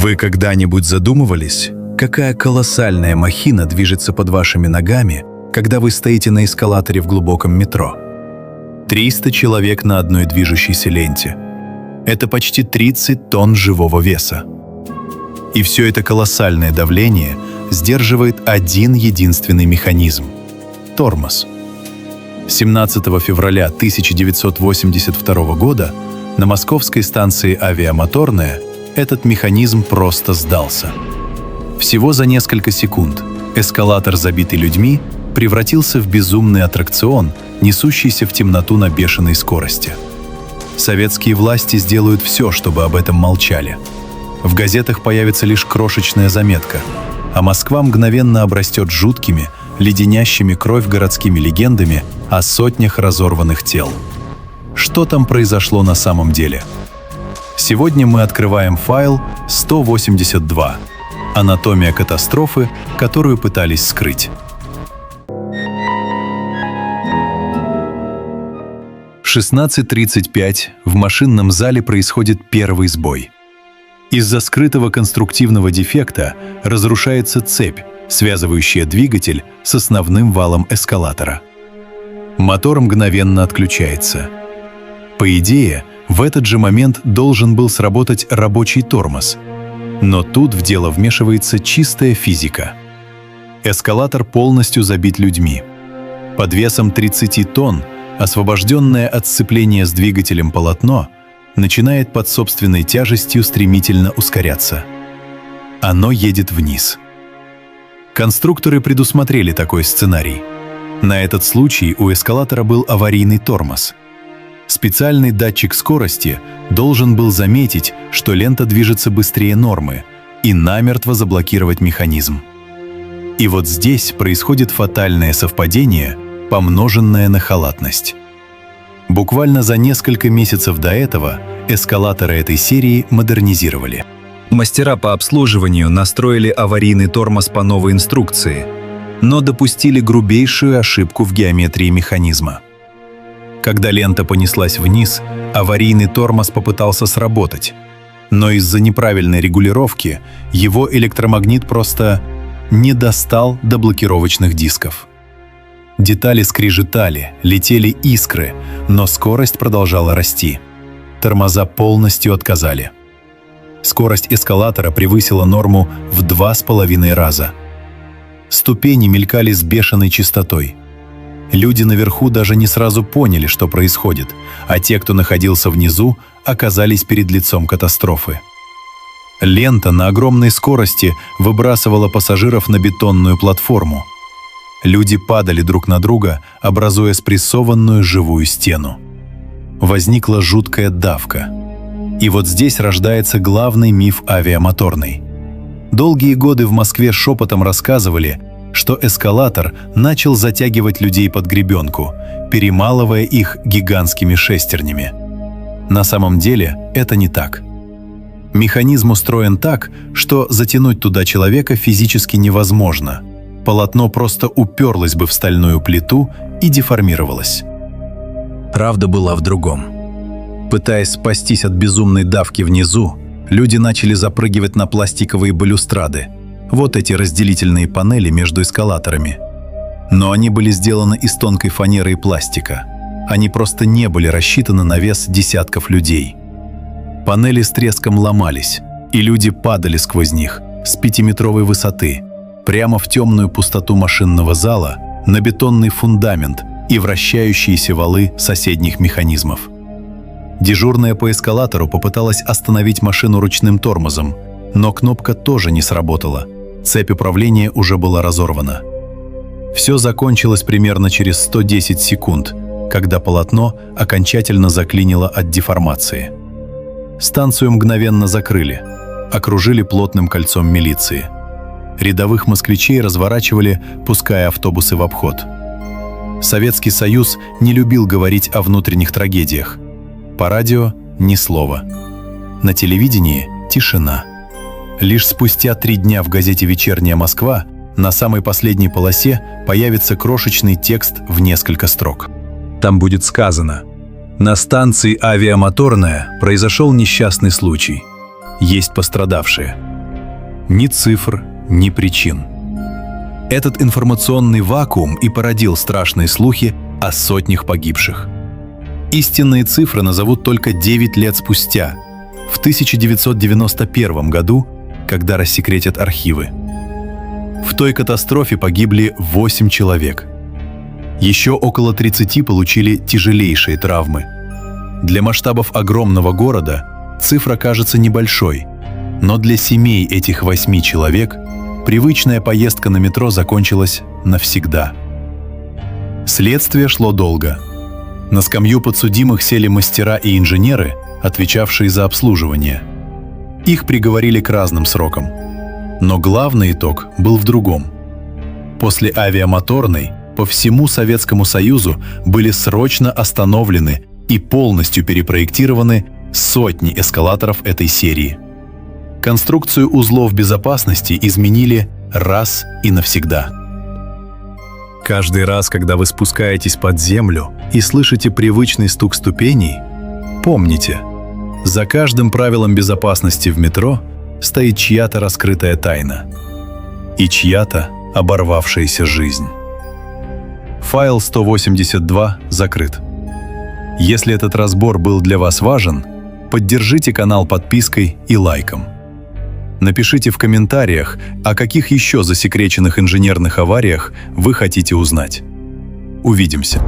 Вы когда-нибудь задумывались, какая колоссальная махина движется под вашими ногами, когда вы стоите на эскалаторе в глубоком метро? 300 человек на одной движущейся ленте. Это почти 30 тонн живого веса. И все это колоссальное давление сдерживает один единственный механизм – тормоз. 17 февраля 1982 года на московской станции «Авиамоторная» этот механизм просто сдался. Всего за несколько секунд эскалатор, забитый людьми, превратился в безумный аттракцион, несущийся в темноту на бешеной скорости. Советские власти сделают все, чтобы об этом молчали. В газетах появится лишь крошечная заметка, а Москва мгновенно обрастет жуткими, леденящими кровь городскими легендами о сотнях разорванных тел. Что там произошло на самом деле? Сегодня мы открываем файл 182 «Анатомия катастрофы, которую пытались скрыть». В 16:35 в машинном зале происходит первый сбой. Из-за скрытого конструктивного дефекта разрушается цепь, связывающая двигатель с основным валом эскалатора. Мотор мгновенно отключается. По идее, в этот же момент должен был сработать рабочий тормоз. Но тут в дело вмешивается чистая физика. Эскалатор полностью забит людьми. Под весом 30 тонн освобожденное от сцепления с двигателем полотно начинает под собственной тяжестью стремительно ускоряться. Оно едет вниз. Конструкторы предусмотрели такой сценарий. На этот случай у эскалатора был аварийный тормоз. Специальный датчик скорости должен был заметить, что лента движется быстрее нормы, и намертво заблокировать механизм. И вот здесь происходит фатальное совпадение, помноженное на халатность. Буквально за несколько месяцев до этого эскалаторы этой серии модернизировали. Мастера по обслуживанию настроили аварийный тормоз по новой инструкции, но допустили грубейшую ошибку в геометрии механизма. Когда лента понеслась вниз, аварийный тормоз попытался сработать, но из-за неправильной регулировки его электромагнит просто не достал до блокировочных дисков. Детали скрежетали, летели искры, но скорость продолжала расти. Тормоза полностью отказали. Скорость эскалатора превысила норму в 2,5 раза. Ступени мелькали с бешеной частотой. Люди наверху даже не сразу поняли, что происходит, а те, кто находился внизу, оказались перед лицом катастрофы. Лента на огромной скорости выбрасывала пассажиров на бетонную платформу. Люди падали друг на друга, образуя спрессованную живую стену. Возникла жуткая давка. И вот здесь рождается главный миф авиамоторной. Долгие годы в Москве шепотом рассказывали, что эскалатор начал затягивать людей под гребенку, перемалывая их гигантскими шестернями. На самом деле это не так. Механизм устроен так, что затянуть туда человека физически невозможно. Полотно просто уперлось бы в стальную плиту и деформировалось. Правда была в другом. Пытаясь спастись от безумной давки внизу, люди начали запрыгивать на пластиковые балюстрады. Вот эти разделительные панели между эскалаторами. Но они были сделаны из тонкой фанеры и пластика. Они просто не были рассчитаны на вес десятков людей. Панели с треском ломались, и люди падали сквозь них с 5-метровой высоты, прямо в темную пустоту машинного зала, на бетонный фундамент и вращающиеся валы соседних механизмов. Дежурная по эскалатору попыталась остановить машину ручным тормозом, но кнопка тоже не сработала. Цепь управления уже была разорвана. Все закончилось примерно через 110 секунд, когда полотно окончательно заклинило от деформации. Станцию мгновенно закрыли, окружили плотным кольцом милиции. Рядовых москвичей разворачивали, пуская автобусы в обход. Советский Союз не любил говорить о внутренних трагедиях. По радио – ни слова. На телевидении – тишина. Лишь спустя 3 дня в газете «Вечерняя Москва» на самой последней полосе появится крошечный текст в несколько строк. Там будет сказано: на станции «Авиамоторная» произошел несчастный случай. Есть пострадавшие. ни цифр, ни причин. Этот информационный вакуум и породил страшные слухи о сотнях погибших. Истинные цифры назовут только 9 лет спустя, в 1991 году, когда рассекретят архивы. В той катастрофе погибли 8 человек. Еще около 30 получили тяжелейшие травмы. Для масштабов огромного города цифра кажется небольшой, но для семей этих 8 человек привычная поездка на метро закончилась навсегда. Следствие шло долго. На скамью подсудимых сели мастера и инженеры, отвечавшие за обслуживание. Их приговорили к разным срокам. Но главный итог был в другом. После авиамоторной по всему Советскому Союзу были срочно остановлены и полностью перепроектированы сотни эскалаторов этой серии. Конструкцию узлов безопасности изменили раз и навсегда. Каждый раз, когда вы спускаетесь под землю и слышите привычный стук ступеней, помните, за каждым правилом безопасности в метро стоит чья-то раскрытая тайна и чья-то оборвавшаяся жизнь. Файл 182 закрыт. Если этот разбор был для вас важен, поддержите канал подпиской и лайком. Напишите в комментариях, о каких еще засекреченных инженерных авариях вы хотите узнать. Увидимся!